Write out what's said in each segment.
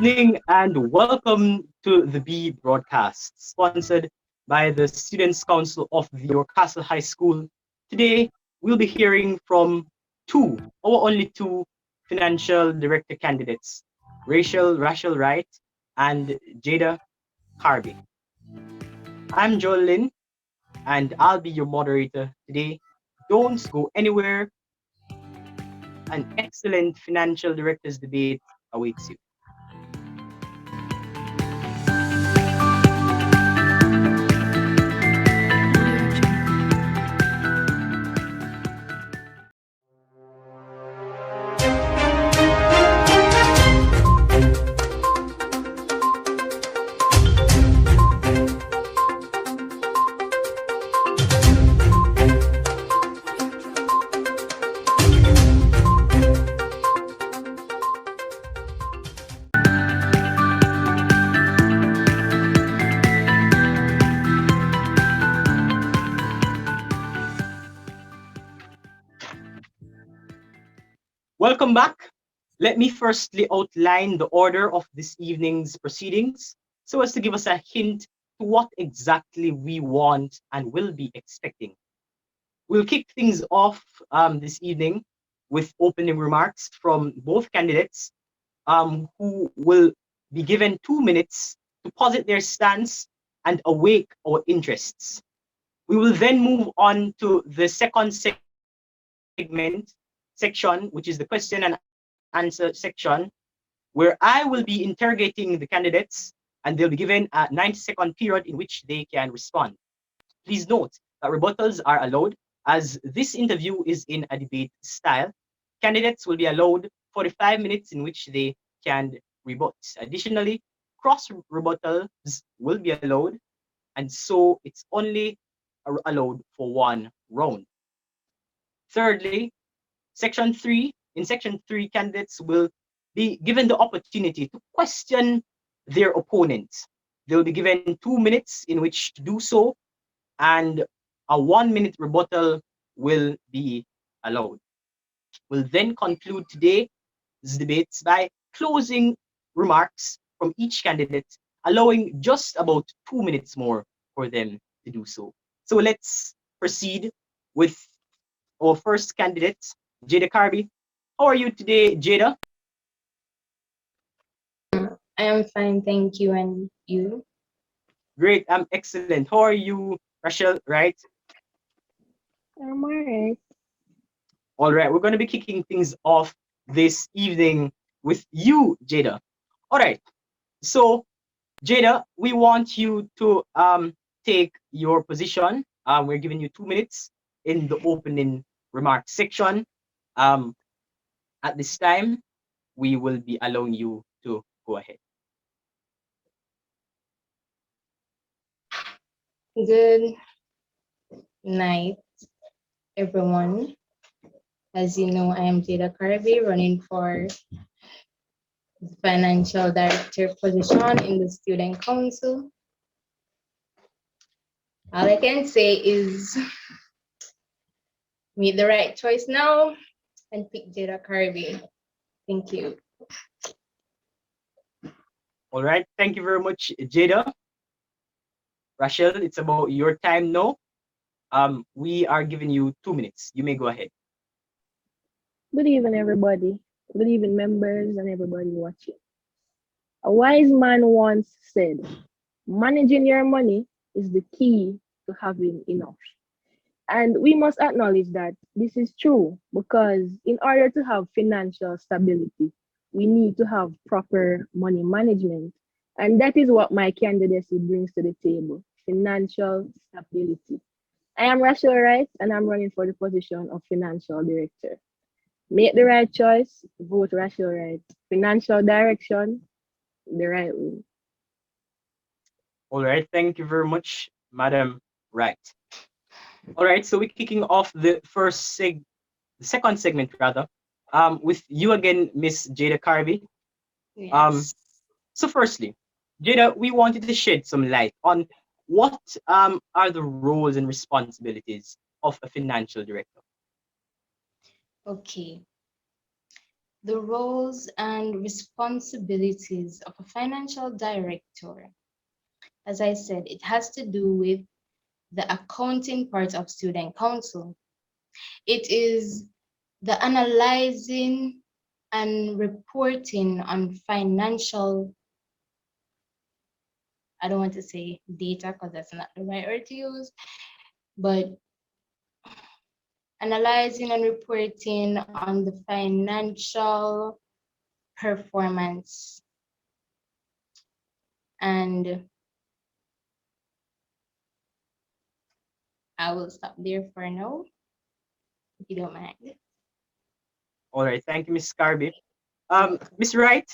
evening and welcome to the B broadcast, sponsored by the Students' Council of the Newcastle High School. Today, we'll be hearing from our only two financial director candidates, Rachel Wright and Jada, Carby. I'm Joel Lynn, and I'll be your moderator today. Don't go anywhere. An excellent financial directors debate awaits you. Welcome back. Let me firstly outline the order of this evening's proceedings so as to give us a hint to what exactly we want and will be expecting. We'll kick things off this evening with opening remarks from both candidates who will be given 2 minutes to posit their stance and awake our interests. We will then move on to the second section, which is the question and answer section, where I will be interrogating the candidates and they'll be given a 90-second period in which they can respond. Please note that rebuttals are allowed as this interview is in a debate style. Candidates will be allowed 45 minutes in which they can rebut. Additionally, cross rebuttals will be allowed, and so it's only allowed for one round. Thirdly, in section 3, candidates will be given the opportunity to question their opponents. They will be given 2 minutes in which to do so, and a 1-minute rebuttal will be allowed. We'll then conclude today's debates by closing remarks from each candidate, allowing just about 2 minutes more for them to do so. So let's proceed with our first candidate, Jada Carby. How are you today, Jada? I am fine, thank you. And you? Great, I'm excellent. How are you, Rachelle, right? I'm alright. All right, we're going to be kicking things off this evening with you, Jada. All right, so Jada, we want you to take your position. We're giving you 2 minutes in the opening remarks section. At this time, we will be allowing you to go ahead. Good night, everyone. As you know, I am Jada Carby, running for the financial director position in the student council. All I can say is make the right choice now and pick Jada Carby. Thank you. All right, thank you very much, Jada. Rachelle, it's about your time now. We are giving you 2 minutes. You may go ahead. Good evening, everybody. Good evening, members and everybody watching. A wise man once said, managing your money is the key to having enough. And we must acknowledge that this is true because in order to have financial stability, we need to have proper money management. And that is what my candidacy brings to the table, financial stability. I am Rachel Wright and I'm running for the position of financial director. Make the right choice, vote Rachel Wright. Financial direction, the right way. All right, thank you very much, Madam Wright. All right, so we're kicking off the second segment rather, with you again, Miss Jada Carby. Yes. So firstly, Jada, we wanted to shed some light on what are the roles and responsibilities of a financial director. Okay. The roles and responsibilities of a financial director. As I said, it has to do with the accounting part of student council. It is the analyzing and reporting on financial, I don't want to say data because that's not the right word to use, but analyzing and reporting on the financial performance. And I will stop there for now, if you don't mind. All right, thank you, Miss Carby. Miss Wright,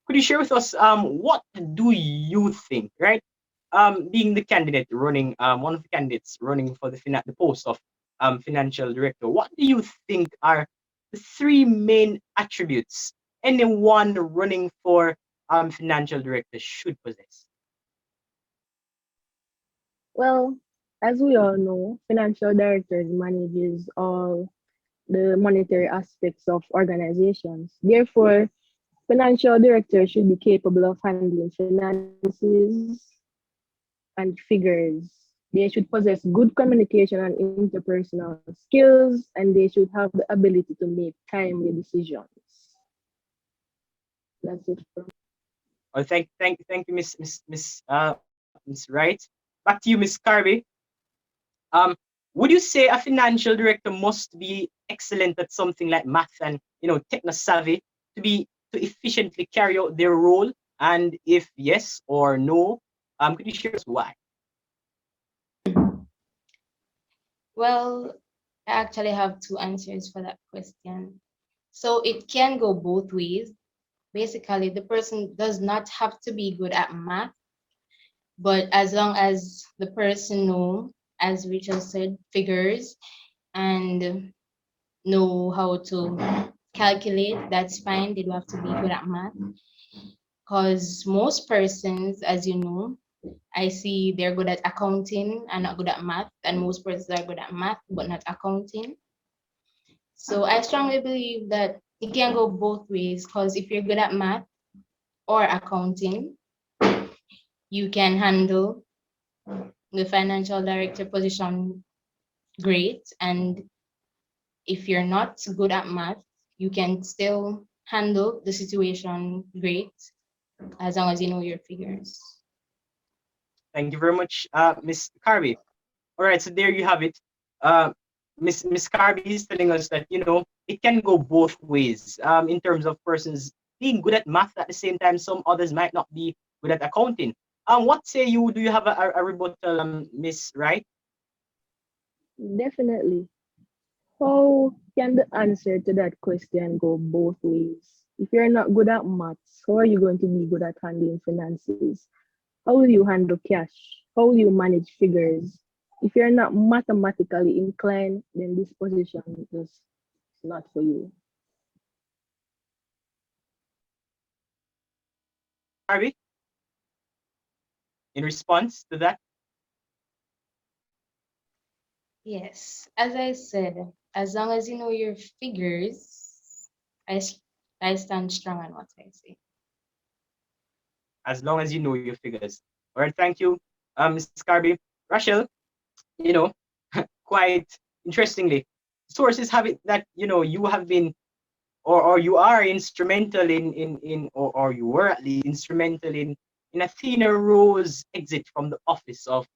could you share with us what do you think, right? Being the candidate running, one of the candidates running for the post of financial director, what do you think are the three main attributes anyone running for financial director should possess? Well, as we all know, financial directors manages all the monetary aspects of organizations. Therefore, financial directors should be capable of handling finances and figures. They should possess good communication and interpersonal skills, and they should have the ability to make timely decisions. That's it from Oh, thank you, Miss Wright. Back to you, Miss Carby. Um, would you say a financial director must be excellent at something like math and techno savvy to be to efficiently carry out their role? And if yes or no, could you share us why? Well, I actually have two answers for that question. So it can go both ways. Basically, the person does not have to be good at math, but as long as the person know, as Rachel said, figures and know how to calculate, that's fine. They don't have to be good at math. Because most persons, as you know, I see they're good at accounting and not good at math, and most persons are good at math but not accounting. So I strongly believe that it can go both ways because if you're good at math or accounting, you can handle the financial director position great. And if you're not good at math, you can still handle the situation great as long as you know your figures. Thank you very much, Miss Carby. All right, so there you have it. Uh, Miss Carby is telling us that it can go both ways. In terms of persons being good at math at the same time, some others might not be good at accounting. What say you? Do you have a rebuttal, Miss Wright? definitely. How can the answer to that question go both ways? If you're not good at maths, how are you going to be good at handling finances? How will you handle cash? How will you manage figures? If you're not mathematically inclined, then this position is not for you. Carby, in response to that. Yes, as I said, as long as you know your figures, I, s- I stand strong on what I say. As long as you know your figures. All right, thank you, Ms. Carby. Rachel, you know, quite interestingly, sources have it that you have been or you are instrumental or you were at least instrumental in Athena Rose exit from the office of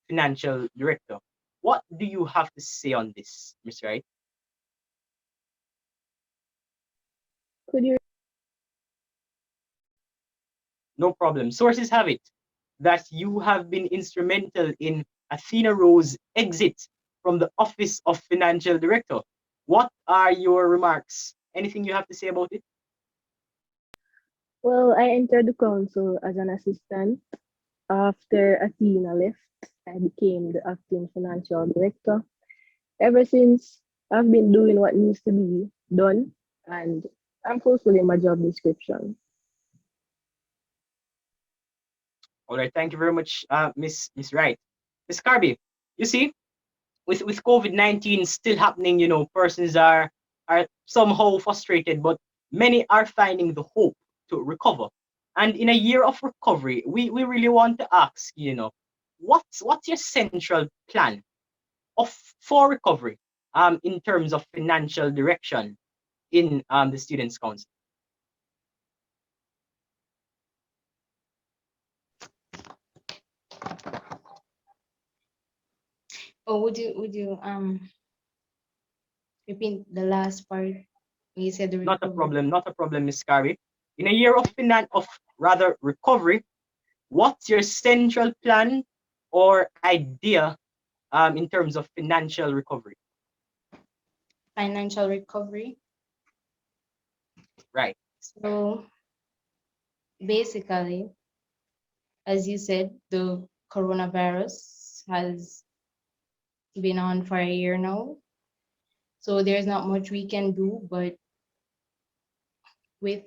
financial director. What do you have to say on this, Ms. Wright? Could you No problem. Sources have it that you have been instrumental in Athena Rose exit from the office of financial director. What are your remarks? Anything you have to say about it? Well, I entered the council as an assistant. After Athena left, I became the acting financial director. Ever since, I've been doing what needs to be done, and I'm fulfilling my job description. All right, thank you very much, Miss Wright. Miss Carby, you see, with COVID-19 still happening, persons are somehow frustrated, but many are finding the hope to recover. And in a year of recovery, we really want to ask, what's your central plan of for recovery in terms of financial direction in the Students' Council? Or would you repeat the last part when you said the recovery? Not a problem, Miss Carby. In a year of rather recovery, what's your central plan or idea in terms of financial recovery? Financial recovery. Right. So basically, as you said, the coronavirus has been on for a year now. So there's not much we can do, but with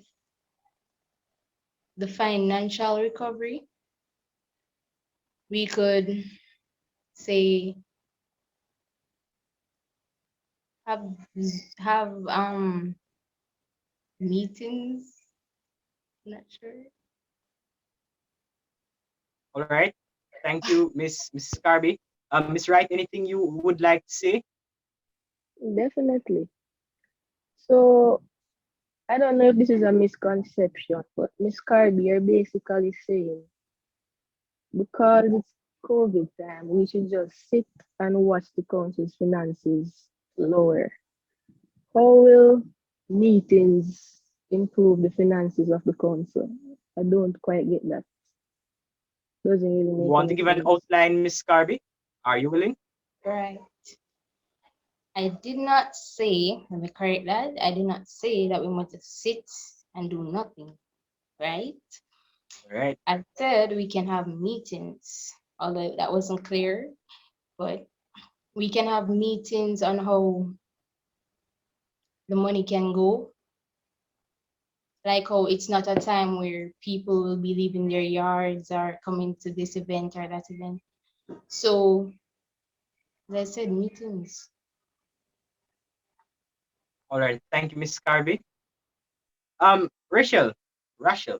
the financial recovery, we could say have have meetings. Not sure. All right. Thank you, Miss Carby. Miss Wright, anything you would like to say? Definitely. So I don't know if this is a misconception, but Miss Carby, you're basically saying because it's COVID time, we should just sit and watch the council's finances lower. How will meetings improve the finances of the council? I don't quite get that. Doesn't really You make want to any give an sense. outline, Miss Carby? Are you willing? Right. I did not say, let me correct that. I did not say that we want to sit and do nothing, right? All right. I said we can have meetings, although that wasn't clear, but we can have meetings on how the money can go. Like how it's not a time where people will be leaving their yards or coming to this event or that event. So, as I said, meetings. All right. Thank you, Miss Carby. Rachel, Rachel,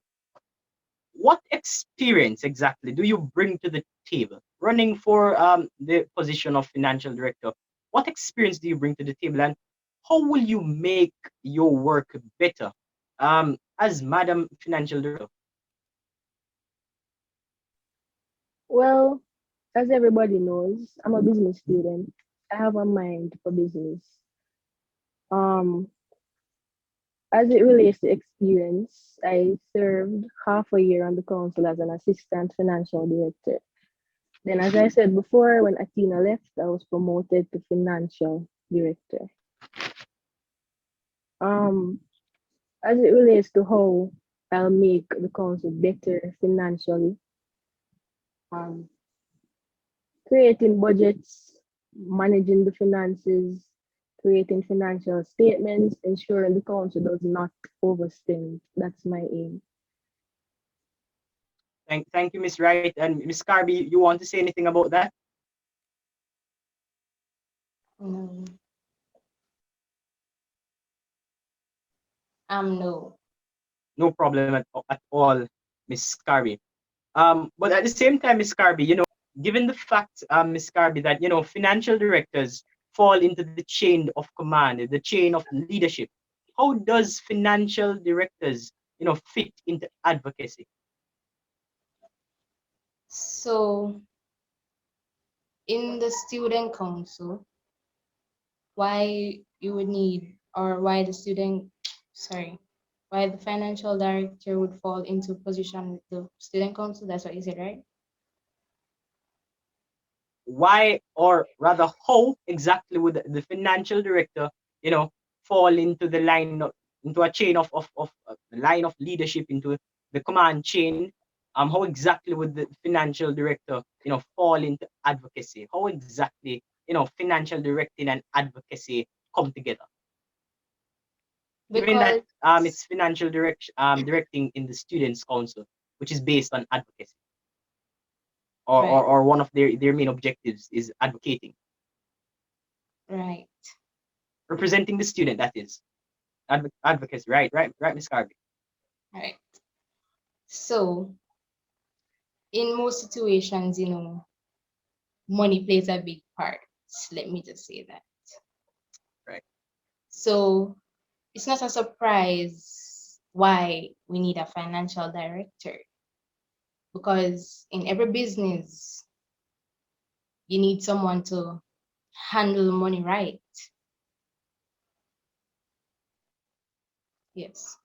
what experience exactly do you bring to the table running for the position of financial director? What experience do you bring to the table, and how will you make your work better as Madam Financial Director? Well, as everybody knows, I'm a business student. I have a mind for business. Um, as it relates to experience, I served half a year on the council as an assistant financial director. Then, as I said before, when Athena left, I was promoted to financial director. Um, as it relates to how I'll make the council better financially, um, creating budgets, managing the finances, creating financial statements, ensuring the council does not overspend. That's my aim. Thank you, Miss Wright. And Miss Carby, you want to say anything about that? No. No. No problem at all, Miss Carby. But at the same time, Miss Carby, given the fact, Miss Carby, that financial directors fall into the chain of command, the chain of leadership, how does financial directors, fit into advocacy? So, in the student council, why you would need, or why the student, sorry, why the financial director would fall into position with the student council? That's what you said, right? Why, or rather, how exactly would the financial director, fall into the into a chain of line of leadership, into the command chain? How exactly would the financial director, fall into advocacy? How exactly, financial directing and advocacy come together? Given that Because it's financial directing in the students' council, which is based on advocacy, right, or one of their main objectives is advocating, right. representing the student, that is. advocacy, right, Miss Carby. Right. So in most situations, money plays a big part. Let me just say that. Right. So it's not a surprise why we need a financial director, because in every business, you need someone to handle money right. Yes.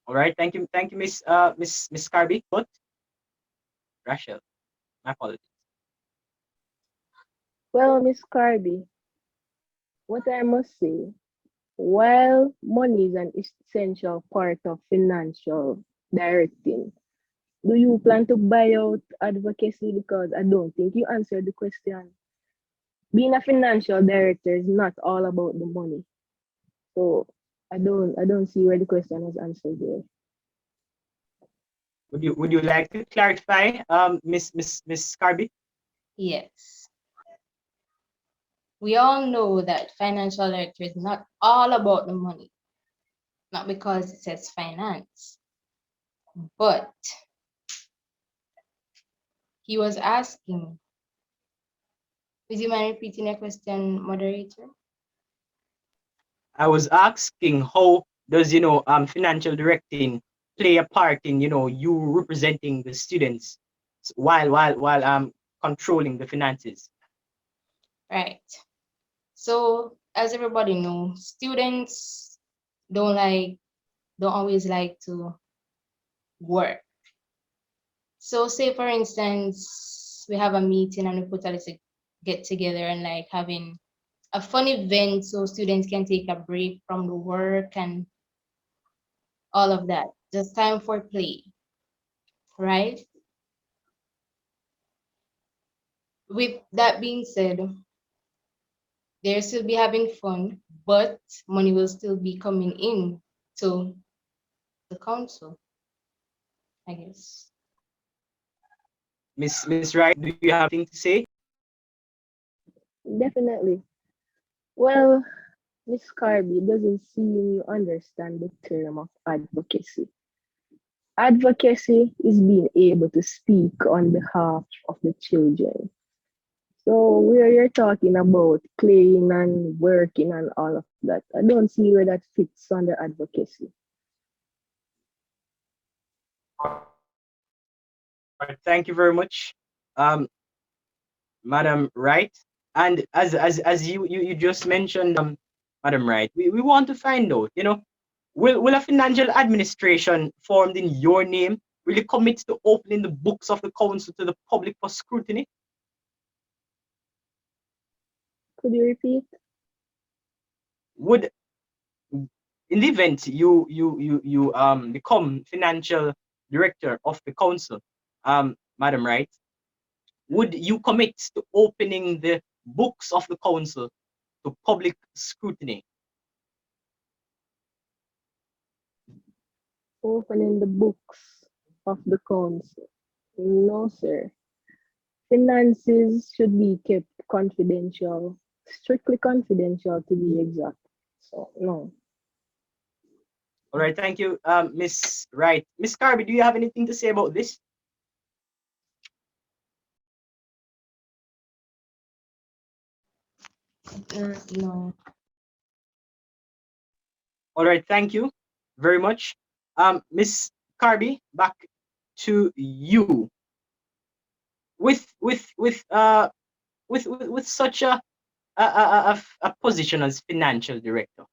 All right. Thank you, Miss Carby. But Rachel, my apologies. Well, Miss Carby, what I must say, while money is an essential part of financial directing, do you plan to buy out advocacy? Because I don't think you answered the question. Being a financial director is not all about the money. So I don't see where the question was answered there. Would you like to clarify, Miss Carby? Yes. We all know that financial director is not all about the money, not because it says finance, but he was asking, would you mind repeating your question, moderator? I was asking how does financial directing play a part in you representing the students while controlling the finances. Right. So as everybody knows, students don't like don't always like to work. So say for instance, we have a meeting and we put a little get together and like having a fun event so students can take a break from the work and all of that. Just time for play, right? With that being said, they'll still be having fun, but money will still be coming in to the council, I guess. Miss Wright, do you have anything to say? Definitely. Well, Miss Carby, it doesn't seem you understand the term of advocacy. Advocacy is being able to speak on behalf of the children. So where you're talking about playing and working and all of that, I don't see where that fits under advocacy. All right, thank you very much, um, Madam Wright. And as you just mentioned, Madam Wright, we want to find out, will a financial administration formed in your name really commit to opening the books of the council to the public for scrutiny? Could you repeat? Would in the event you become financial director of the council, Madam Wright, would you commit to opening the books of the council to public scrutiny? Opening the books of the council. No, sir. Finances should be kept confidential, strictly confidential to be exact. So, no. All right, thank you, Miss Wright. Miss Carby, do you have anything to say about this? No. All right, thank you very much. Miss Carby, back to you. With with with uh with such a position as financial director,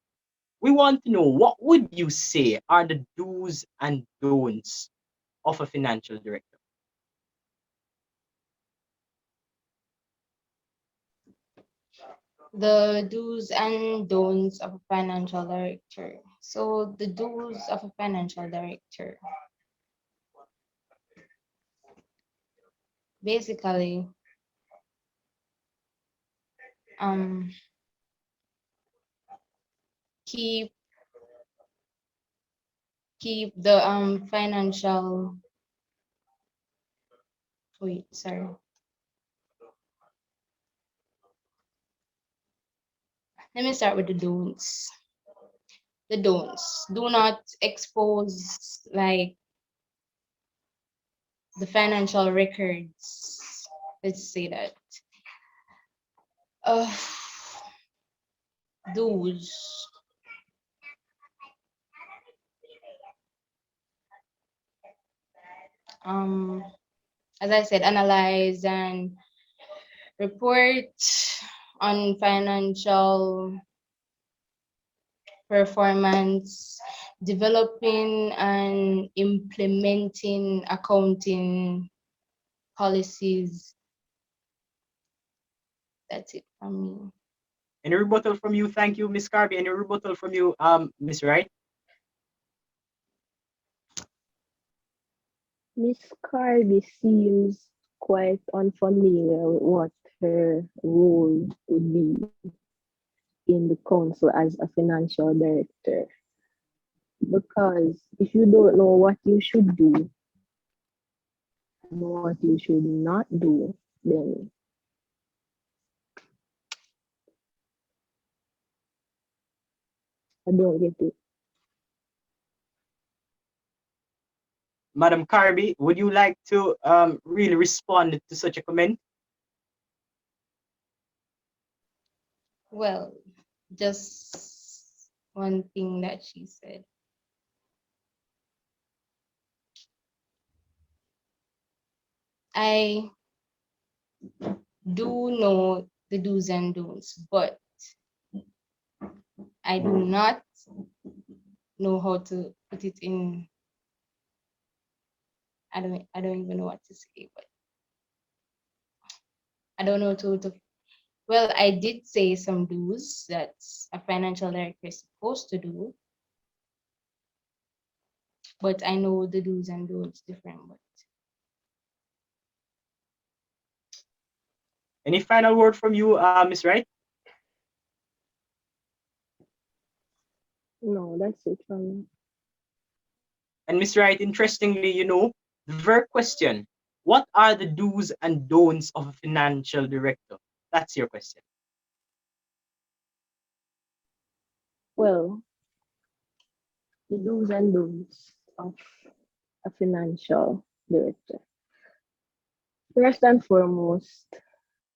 we want to know what would you say are the do's and don'ts of a financial director? The do's and don'ts of a financial director. So the do's of a financial director, basically, um, keep keep the financial. Wait, sorry. Let me start with the don'ts. The don'ts. Do not expose like the financial records. Let's say that. Uh, those. Um, as I said, analyze and report on financial performance, developing and implementing accounting policies. That's it from me. Any rebuttal from you? Thank you, Miss Carby. Any rebuttal from you, Miss Wright? Miss Carby seems quite unfamiliar with what her role would be in the council as a financial director. Because if you don't know what you should do and what you should not do, then I don't get it. Madam Carby, would you like to really respond to such a comment? Well, just one thing that she said. I do know the do's and don'ts, but I do not know how to put it in. I don't even know what to say, but I don't know to well, I did say some do's that a financial director is supposed to do, but I know the do's and don'ts different. But Any final word from you, Miss Wright? No, that's it from me. And Miss Wright, interestingly, the very question, what are the do's and don'ts of a financial director? That's your question. Well, the do's and don'ts of a financial director. First and foremost,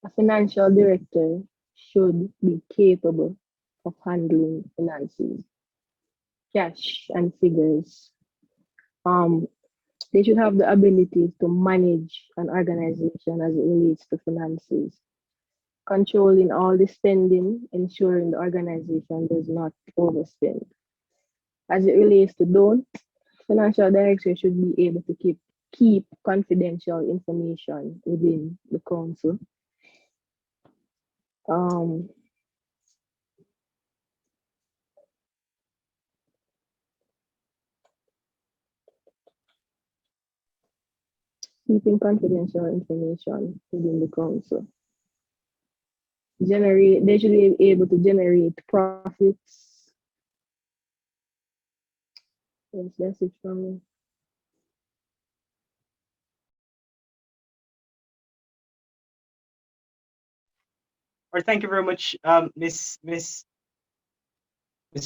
a financial director should be capable of handling finances, cash and figures. Um, they should have the ability to manage an organization as it relates to finances, controlling all the spending, ensuring the organization does not overspend. As it relates to don't, financial director should be able to keep confidential information within the council. Um, Keeping confidential information within the council. They should be able to generate profits. Yes, that's it from me. Or thank you very much, Miss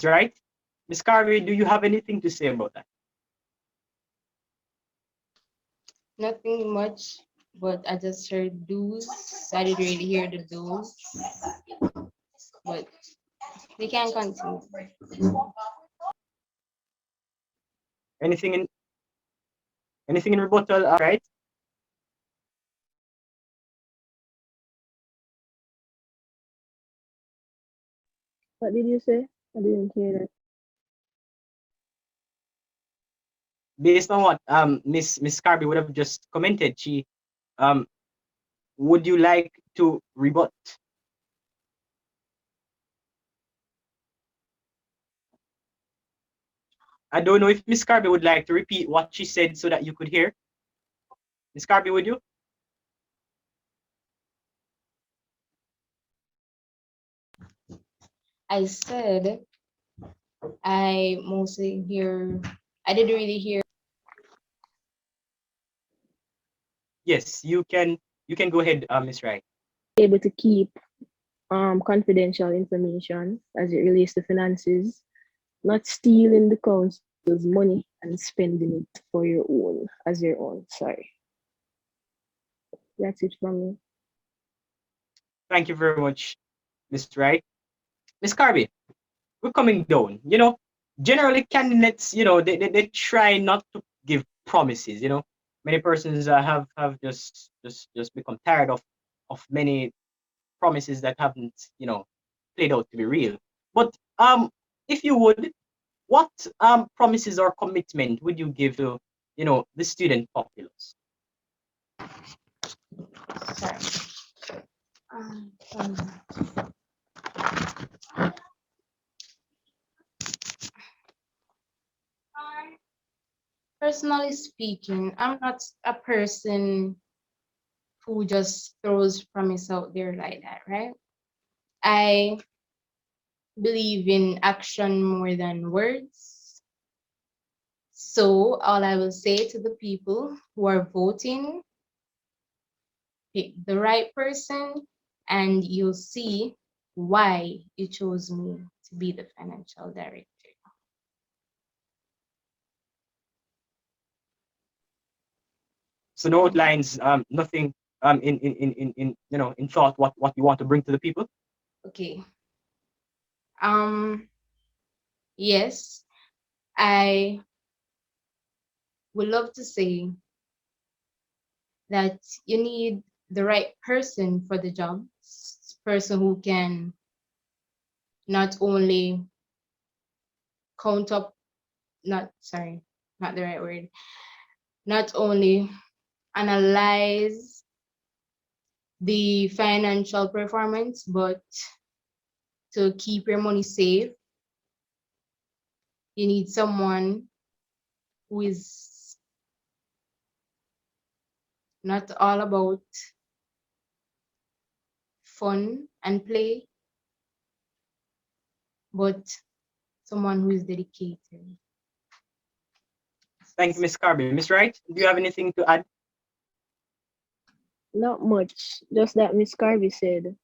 Wright. Miss Carby, do you have anything to say about that? nothing much. But I just heard do's. I didn't really hear the do's. But we can continue. Anything in rebuttal, right? What did you say? I didn't hear that. Based on what Miss Carby would have just commented, she would you like to rebut? I don't know if Miss Carby would like to repeat what she said so that you could hear. Miss Carby, would you? I said I mostly hear. I didn't really hear. Yes, you can go ahead, Miss Wright. Able to keep confidential information as it relates to finances, not stealing the council's money and spending it for your own as your own. Sorry. That's it from me. Thank you very much, Miss Wright. Miss Carby, we're coming down. Generally candidates, they try not to give promises. Many persons have just become tired of many promises that haven't, played out to be real. But if you would, what promises or commitment would you give to, the student populace? Sorry. Um, um, Personally speaking, I'm not a person who just throws promise out there like that, right? I believe in action more than words. So all I will say to the people who are voting, pick the right person and you'll see why you chose me to be the financial director. So no outlines, nothing in thought what you want to bring to the people. Okay. Um, yes, I would love to say that you need the right person for the job, person who can not only count up, not sorry, not the right word, not only analyze the financial performance, but to keep your money safe, you need someone who is not all about fun and play, but someone who is dedicated. Thank you, Miss Carby. Miss Wright, do you have anything to add? Not much. Just that Miss Carby said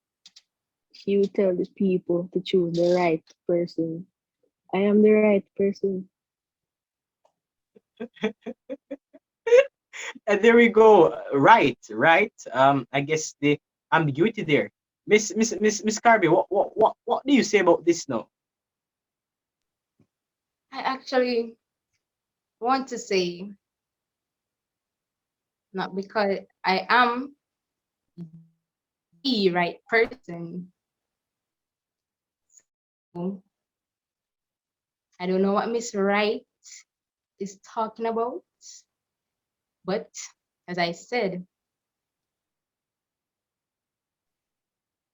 she would tell the people to choose the right person. I am the right person. And there we go. Right. I guess the ambiguity there. Miss Carby, what do you say about this now? I actually want to say, not because I am the right person. So I don't know what Miss Wright is talking about, but as I said,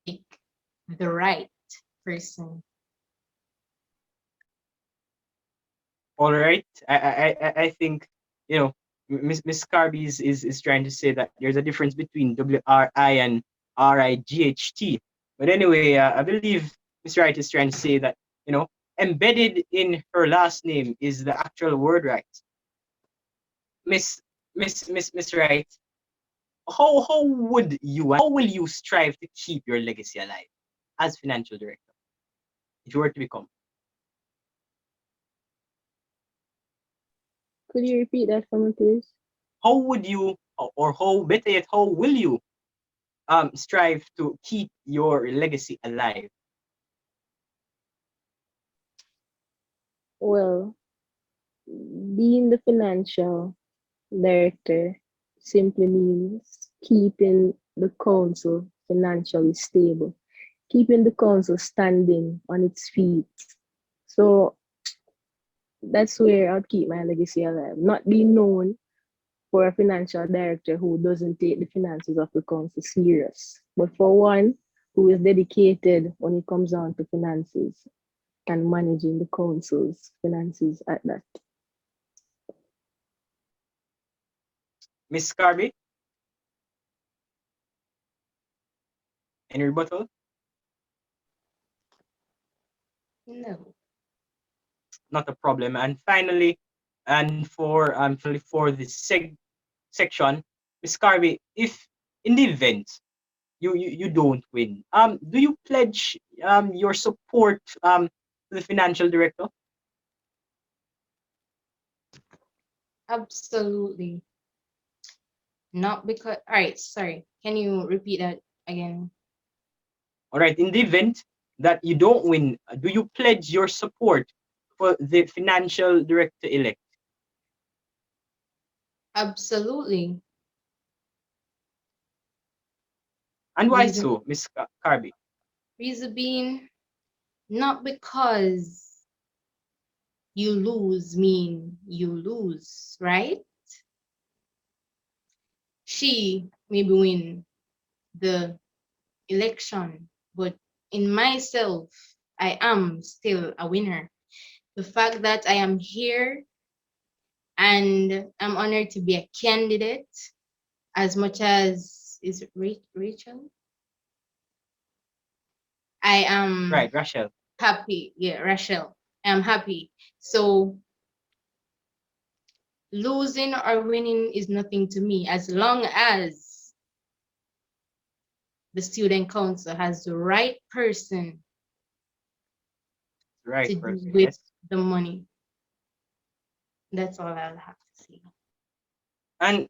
pick the right person. All right. I think Miss Carby is trying to say that there's a difference between WRI and RIGHT. But anyway, I believe Miss Wright is trying to say that embedded in her last name is the actual word right. Miss Wright, how will you strive to keep your legacy alive as financial director if you were to become? Could you repeat that for me, please? How would you, or how better yet, how will you strive to keep your legacy alive? Well, being the financial director simply means keeping the council financially stable, keeping the council standing on its feet. So that's where I'll keep my legacy alive. Not being known for a financial director who doesn't take the finances of the council serious, but for one who is dedicated when it comes down to finances and managing the council's finances at that. Miss Carby, any rebuttal? No. Not a problem. And finally, for this section, Miss Carby, if in the event you don't win. Do you pledge your support to the financial director? Absolutely. Not because, all right, sorry. Can you repeat that again? All right. In the event that you don't win, do you pledge your support for the financial director elect? Absolutely. And why Reason so, Miss Carby? reason being, not because you lose mean you lose, right? She maybe win the election, but in myself, I am still a winner. The fact that I am here and I'm honored to be a candidate, as much as is it Rachel? I am Right, Rachel. happy. Yeah, Rachelle. I'm happy. So losing or winning is nothing to me as long as the student council has the right person The right to do person. with Yes. the money. That's all I'll have to say. And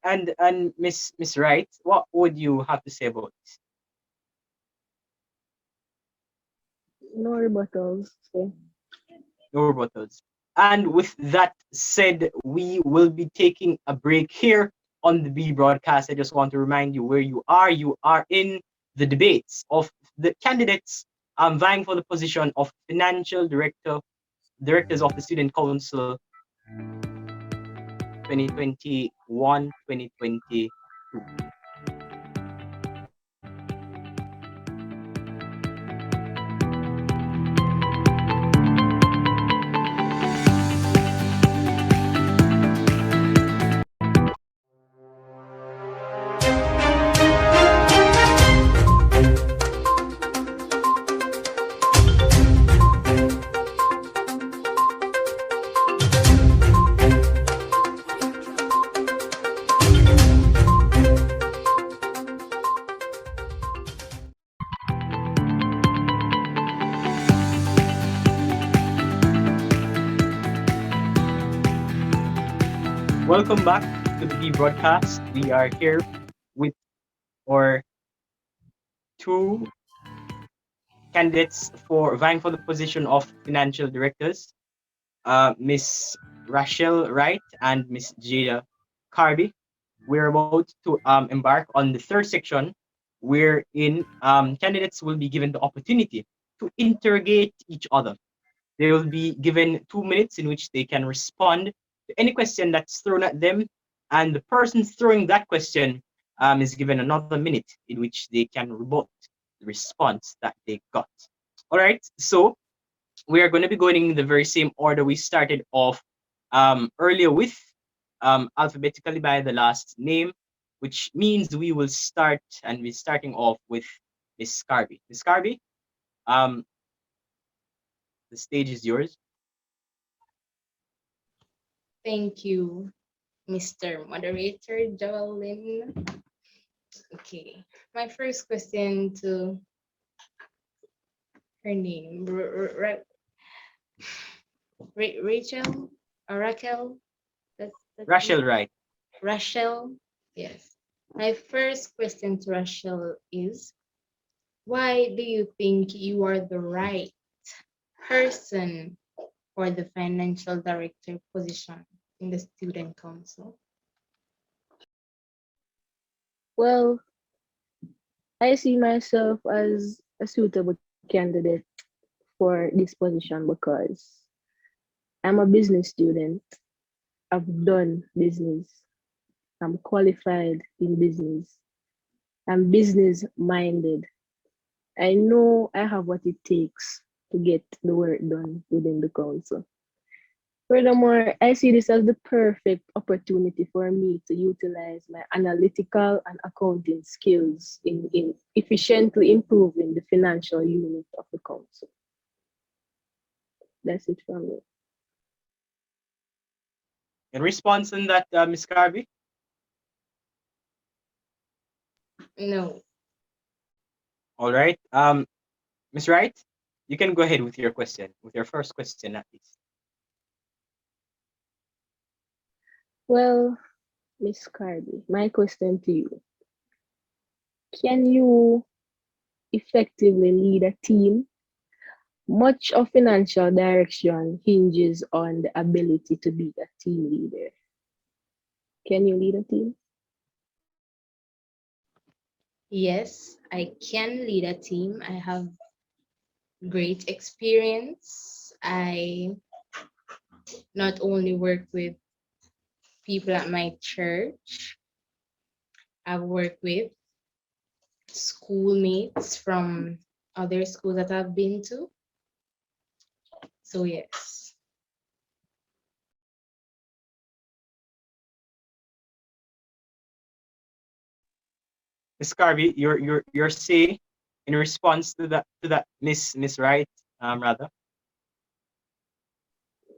Miss Wright, what would you have to say about this? No rebuttals. So No rebuttals. And with that said, we will be taking a break here on the B broadcast. I just want to remind you where you are. You are in the debates of the candidates vying for the position of financial directors of the Student Council 2021-2022. Welcome back to the B broadcast. We are here with our two candidates for vying for the position of financial directors, Miss Rachelle Wright and Miss Jada Carby. We're about to embark on the third section, wherein candidates will be given the opportunity to interrogate each other. They will be given 2 minutes in which they can respond to any question that's thrown at them, and the person throwing that question is given another minute in which they can rebut the response that they got. All right, so we are going to be going in the very same order we started off earlier with, alphabetically by the last name, which means we will start and we're starting off with Miss Carby. Miss Carby, um, the stage is yours. Thank you, Mr. Moderator Jolene. Okay, my first question to her name, Rachel or Raquel. That's Rachel Wright. Rachelle. Yes. My first question to Rachelle is, why do you think you are the right person for the financial director position in the student council? well, I see myself as a suitable candidate for this position because I'm a business student. I've done business. I'm qualified in business. I'm business minded. I know I have what it takes to get the work done within the council. Furthermore, I see this as the perfect opportunity for me to utilize my analytical and accounting skills in efficiently improving the financial unit of the council. That's it from me. In response on that, Miss Carby? No. All right. Miss Wright, you can go ahead with your question, with your first question at least. Well, Miss Carby, my question to you: can you effectively lead a team? Much of financial direction hinges on the ability to be a team leader. Can you lead a team? Yes, I can lead a team. I have great experience. I not only work with people at my church, I've worked with schoolmates from other schools that I've been to. So yes. Miss Carby, your say in response to that Miss Wright, rather.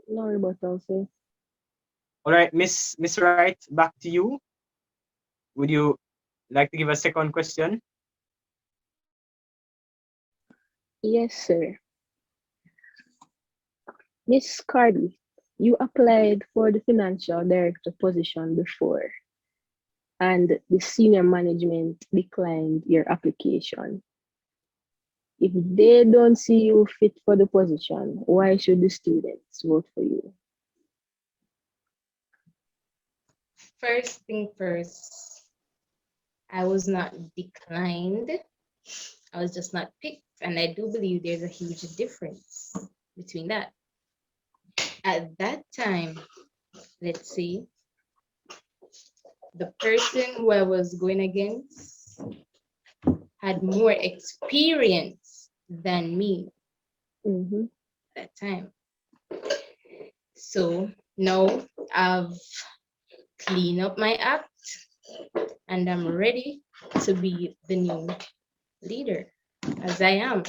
No rebuttal, sir. All right, Miss Wright, back to you. Would you like to give a second question? Yes, sir. Miss Carby, you applied for the financial director position before, and the senior management declined your application. If they don't see you fit for the position, why should the students vote for you? First thing first, I was not declined. I was just not picked. And I do believe there's a huge difference between that. At that time, let's see, the person who I was going against had more experience than me Mm-hmm. at that time. So now I've cleaned up my act and I'm ready to be the new leader as I am.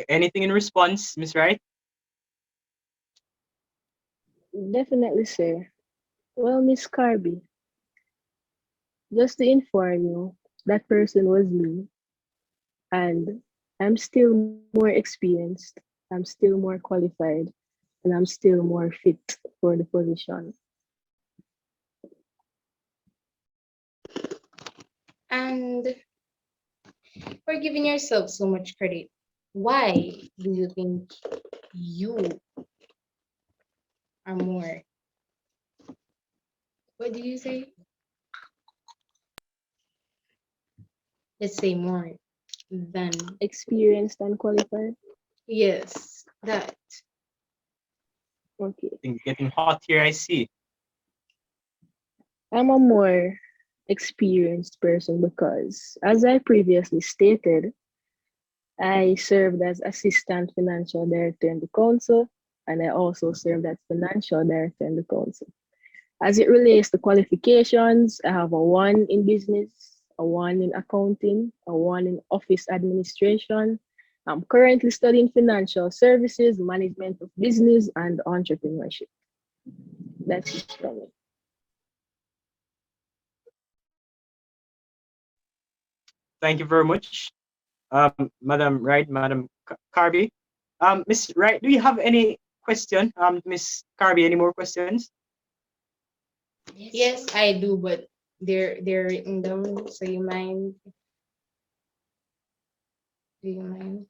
Anything in response, Miss Wright? Definitely, sir. Well, Miss Carby, just to inform you, that person was me, and I'm still more experienced, I'm still more qualified, and I'm still more fit for the position. And for giving yourself so much credit, why do you think you are more? What did you say? Let's say more than. Experienced and qualified? Yes, that. Okay. Things getting hot here, I see. I'm a more experienced person because, as I previously stated, I served as assistant financial director in the council, and I also served as financial director in the council. As it relates to qualifications, I have a 1 in business, a 1 in accounting, a 1 in office administration. I'm currently studying financial services, management of business, and entrepreneurship. That's it from me. Thank you very much, Madam Wright, Madam Carby. Miss Wright, do you have any question? Miss Carby, any more questions? Yes, I do, but they're written down. So you mind? Do you mind?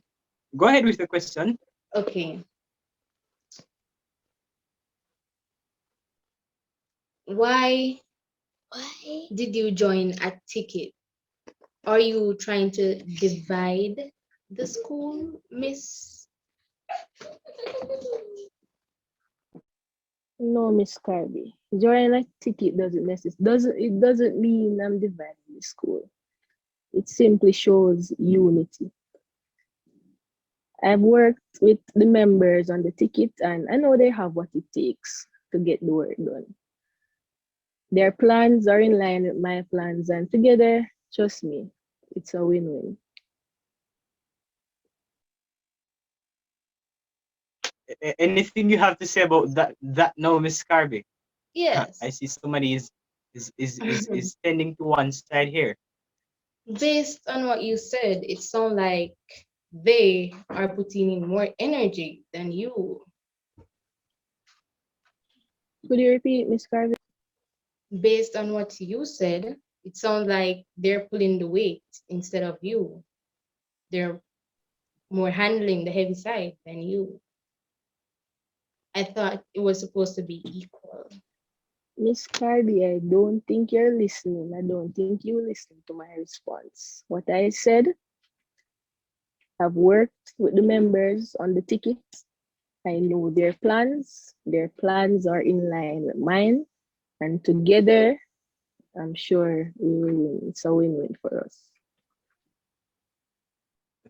Go ahead with the question. Okay. Why did you join a ticket? Are you trying to divide the school, Miss? No, Miss Carby. Joining a ticket doesn't mean I'm dividing the school. It simply shows unity. I've worked with the members on the ticket, and I know they have what it takes to get the work done. Their plans are in line with my plans, and together, trust me, it's a win-win. Anything you have to say about that now, Miss Carby? I Yes. see somebody is tending to one side here. Based on what you said, it sounds like they are putting in more energy than you. Could you repeat, Miss Carby? Based on what you said, it sounds like they're pulling the weight instead of you. They're more handling the heavy side than you. I thought it was supposed to be equal. Miss Carby, I don't think you're listening. I don't think you listened to my response. What I said, I've worked with the members on the tickets. I know their plans. Their plans are in line with mine. And together, I'm sure we will win. It's a win-win for us.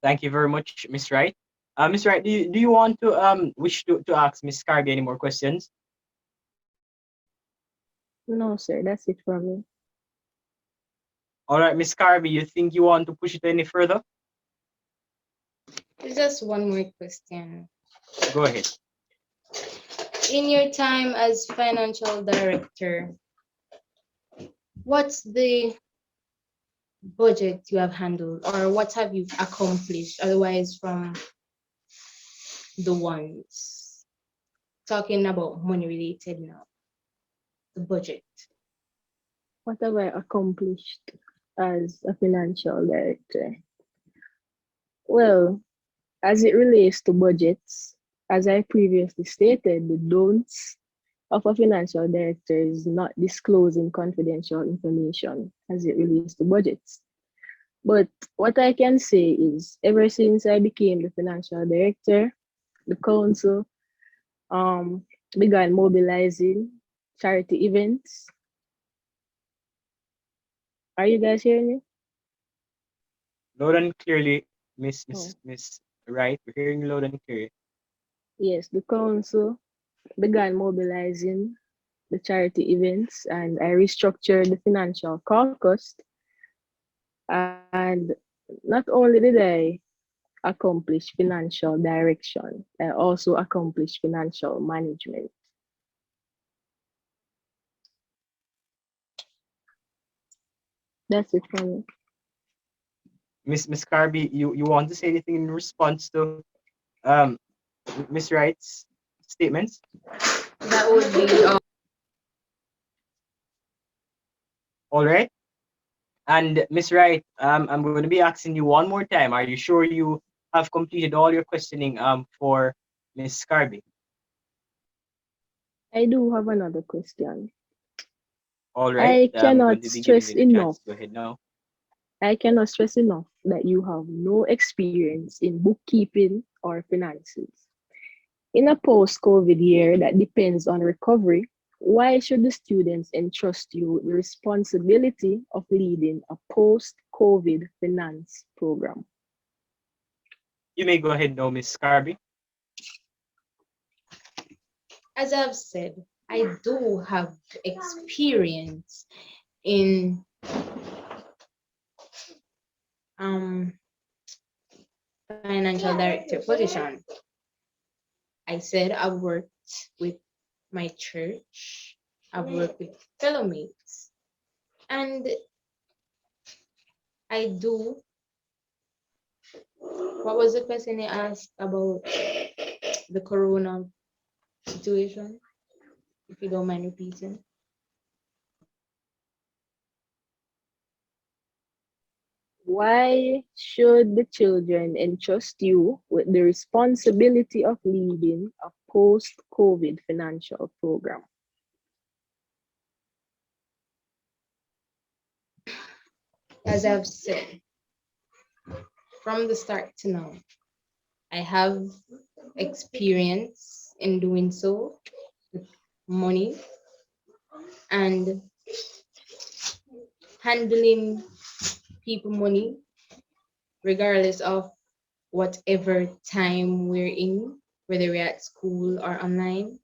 Thank you very much, Miss Wright. Miss Wright, do you want to wish to ask Miss Carby any more questions? No, sir, that's it from me. All right, Miss Carby, you think you want to push it any further? There's just one more question. Go ahead. In your time as financial director, what's the budget you have handled, or what have you accomplished otherwise from the ones talking about money related now, the budget? What have I accomplished as a financial director? Well, as it relates to budgets, as I previously stated, the don'ts of a financial director is not disclosing confidential information as it relates to budgets. But what I can say is, ever since I became the financial director, the council began mobilizing charity events. Are you guys hearing me? Loud and clearly, Miss Oh, Miss Miss Wright. We're hearing you loud and clear. yes, the council began mobilizing the charity events, and I restructured the financial caucus. And not only did I accomplish financial direction, I also accomplished financial management. That's it for me. Miss Carby, you want to say anything in response to um Miss Wright's statements? That would be All right. And Miss Wright, I'm going to be asking you one more time. Are you sure you have completed all your questioning for Miss Carby? I do have another question. All right. I I'm going cannot to be giving stress you the chance enough. to go ahead now. I cannot stress enough that you have no experience in bookkeeping or finances. In a post-COVID year that depends on recovery, why should the students entrust you with the responsibility of leading a post-COVID finance program? You may go ahead now, Miss Carby. as I've said, I do have experience in um financial director position. I said I've worked with my church, I've worked with fellow mates, and I do. What was the question you asked about the corona situation? If you don't mind repeating. Why should the children entrust you with the responsibility of leading a post-COVID financial program? As I've said, from the start to now, I have experience in doing so with money and handling people money regardless of whatever time we're in, whether we're at school or online.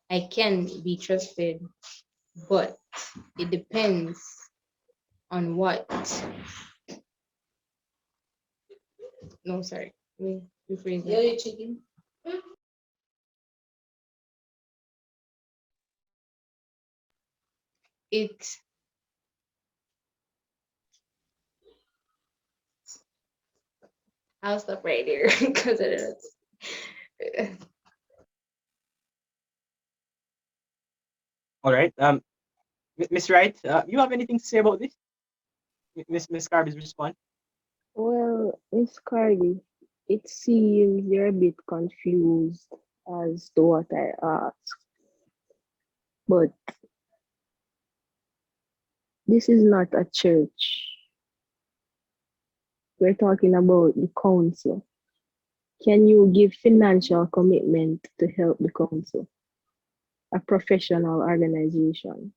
I can be trusted, but it depends on what. No, sorry. Let me rephrase that. Yeah, you're chicken. it I'll stop right there because I don't know. All right. Miss Wright, you have anything to say about this? Miss Carby's response. Well, Miss Carby, it seems you're a bit confused as to what I asked, but this is not a church. We're talking about the council. Can you give financial commitment to help the council, a professional organization?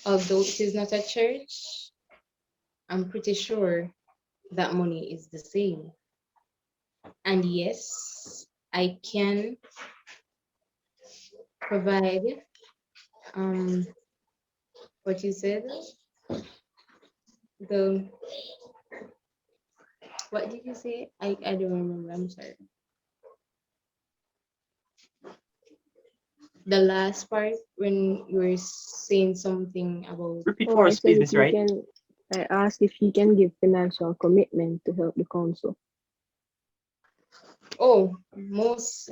Although it is not a church, I'm pretty sure that money is the same. And yes, I can provide what you said, the what did you say? I don't remember. I'm sorry. The last part when you were saying something about Repeat Oh, for I us, said please, if Miss you Wright. can, I asked if you can give financial commitment to help the council. oh, most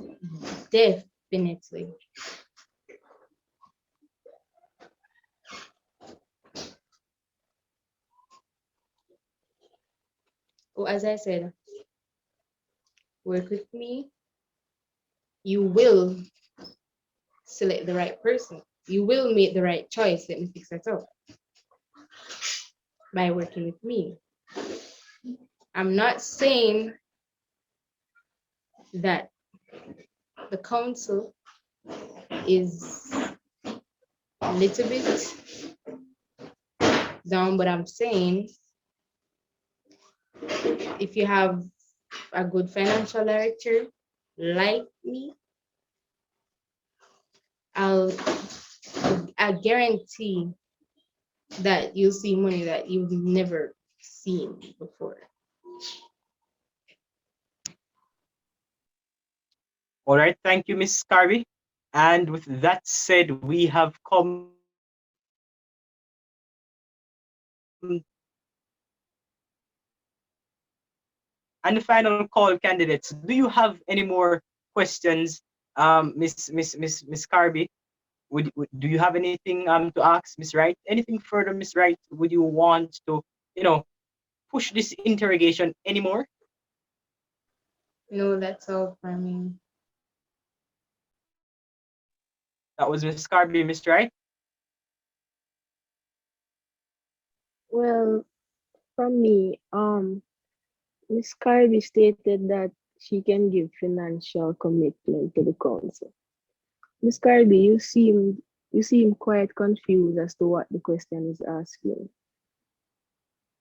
definitely. Oh, as I said, work with me. You will select the right person. You will make the right choice. Let me fix that up by working with me. I'm not saying that the council is a little bit down, but I'm saying if you have a good financial director like me, I'll I guarantee that you'll see money that you've never seen before. All right. Thank you, Miss Carby. And with that said, we have come and the final call, candidates. Do you have any more questions, Miss Carby? Do you have anything to ask Miss Wright? Anything further, Miss Wright? Would you want to, you know, push this interrogation anymore? No, that's all for me. That was Miss Carby, Miss Wright. Well, from me, Miss Carby stated that she can give financial commitment to the council. Miss Carby, you seem quite confused as to what the question is asking.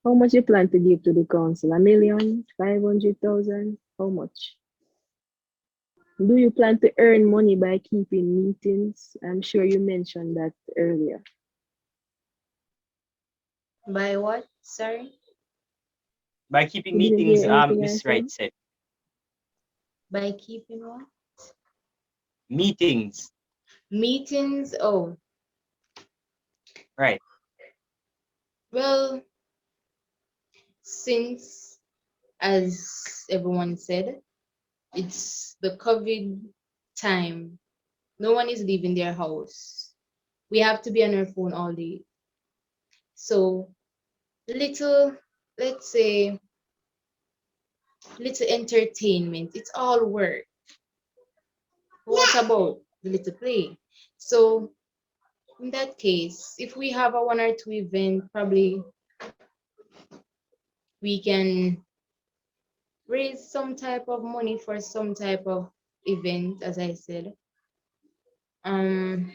How much you plan to give to the council? 1,000,000, 500,000? How much? Do you plan to earn money by keeping meetings? I'm sure you mentioned that earlier. By what? Sorry? By keeping You didn't hear meetings, anything I Miss said? Wright said. By keeping what? Meetings. Meetings? Oh, Right. well, since, as everyone said, it's the COVID time. No one is leaving their house. We have to be on our phone all day. So, little, let's say, little entertainment. It's all work. What about the little play? So, in that case, if we have a one or two event, probably we can raise some type of money for some type of event, as I said. Um,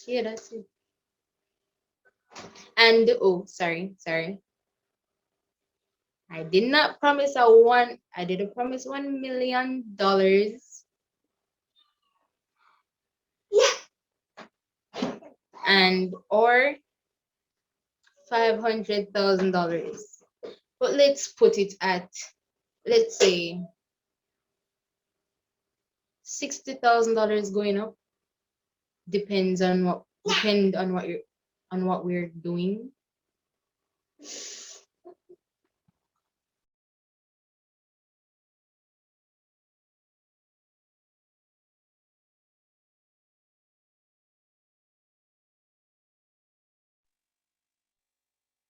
yeah, that's it. And oh, sorry. I didn't promise $1 million and or $500,000. But let's put it at, let's say, $60,000 going up depend on what we're doing.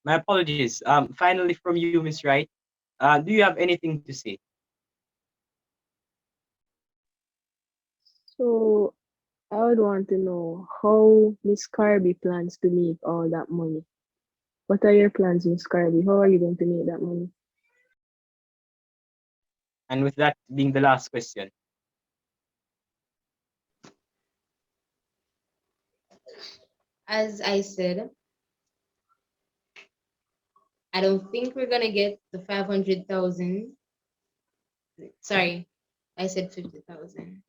My apologies. Finally from you, Miss Wright. Do you have anything to say? So I would want to know how Miss Carby plans to make all that money. What are your plans, Miss Carby? How are you going to make that money? And with that being the last question. As I said, I don't think we're gonna get the 500,000. Sorry, I said 50,000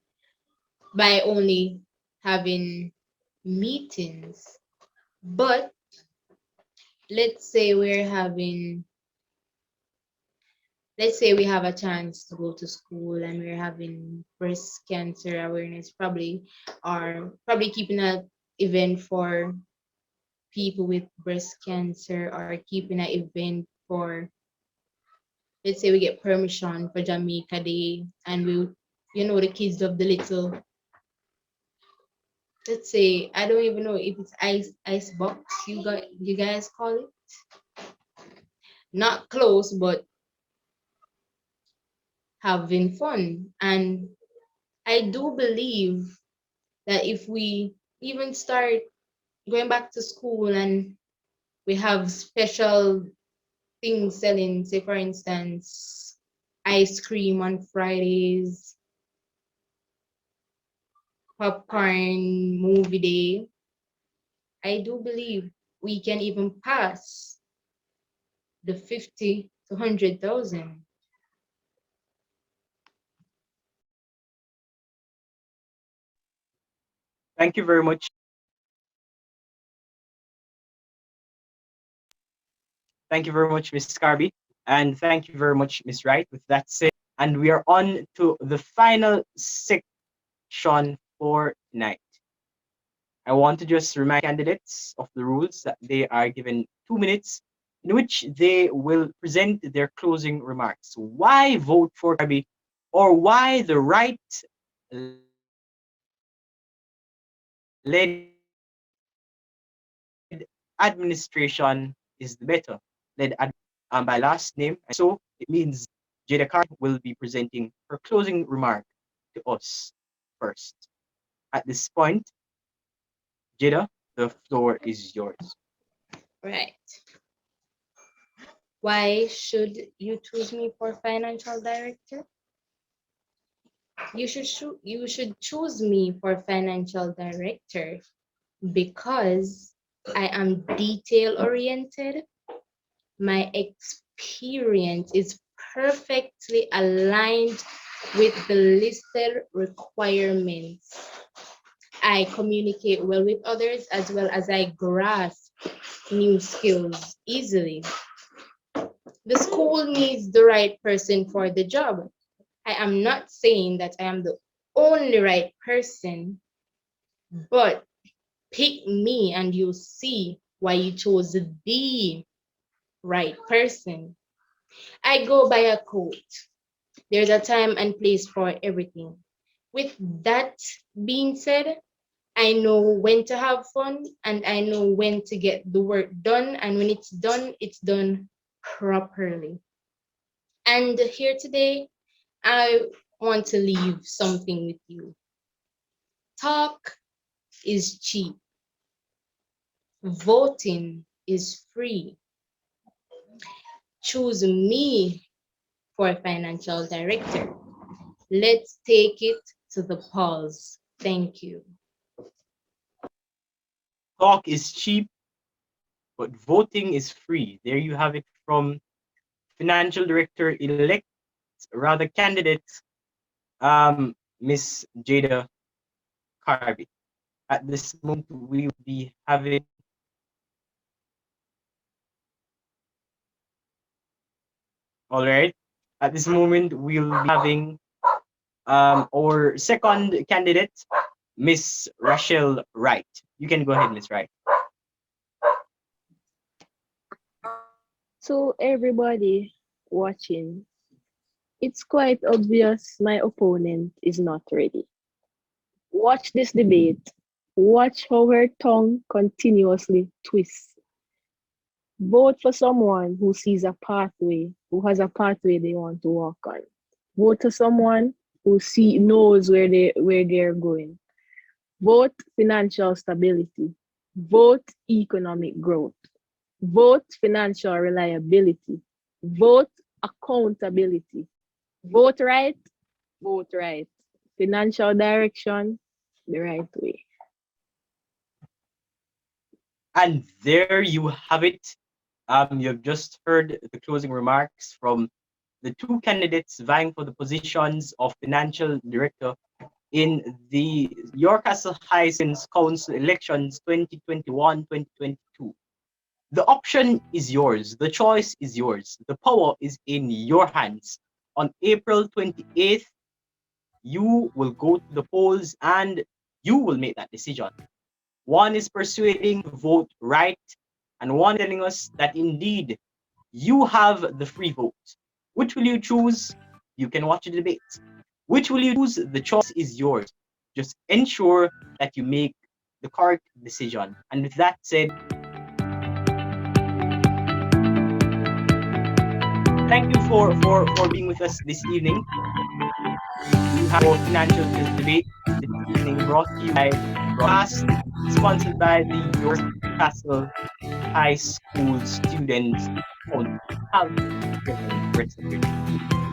by only having meetings. But let's say let's say we have a chance to go to school and we're having breast cancer awareness, probably keeping an event for people with breast cancer, or keeping an event for, let's say we get permission for Jamaica Day, and the kids of the little, let's say, I don't even know if it's ice box you guys call it. Not close, but having fun. And I do believe that if we even start going back to school and we have special things selling, say for instance, ice cream on Fridays, popcorn, movie day, I do believe we can even pass the 50 to 100,000. Thank you very much. Thank you very much, Miss Carby. And thank you very much, Miss Wright. With that said, and we are on to the final section for tonight. I want to just remind candidates of the rules that they are given 2 minutes in which they will present their closing remarks. Why vote for Carby, or why the Wright led administration is the better led by last name. And so it means Jada Carby will be presenting her closing remark to us first. At this point, Jada, the floor is yours. Right. Why should you choose me for financial director? You should choose me for financial director because I am detail oriented. My experience is perfectly aligned with the listed requirements. I communicate well with others as well as I grasp new skills easily. The school needs the right person for the job. I am not saying that I am the only right person, but pick me and you'll see why you chose the right person. I go by a quote. There's a time and place for everything. With that being said, I know when to have fun and I know when to get the work done. And when it's done properly. And here today, I want to leave something with you. Talk is cheap, voting is free. Choose me for financial director. Let's take it to the polls. Thank you. Talk is cheap, but voting is free. There you have it from financial director elect, rather candidate, Miss Jada Carby. At this moment, we will be having all right. At this moment, we'll be having Our second candidate, Miss Rachelle Wright. You can go ahead, Miss Wright. So everybody watching, it's quite obvious my opponent is not ready. Watch this debate. Watch how her tongue continuously twists. Vote for someone who sees a pathway, who has a pathway they want to walk on. Vote for someone who knows where they're going. Vote financial stability. Vote economic growth. Vote financial reliability. Vote accountability. Vote right. Vote right. Financial direction, the right way. And there you have it. You've just heard the closing remarks from the two candidates vying for the positions of financial director in the Yorkcastle High Saints Council elections 2021-2022. The option is yours. The choice is yours. The power is in your hands. On April 28th, you will go to the polls and you will make that decision. One is persuading to vote right, and one telling us that indeed you have the free vote. Which will you choose? You can watch the debate. Which will you choose? The choice is yours. Just ensure that you make the correct decision. And with that said, thank you for being with us this evening. We have our financial debate this evening brought to you by broadcast, sponsored by the York Castle High School Students. Have a rest of your day.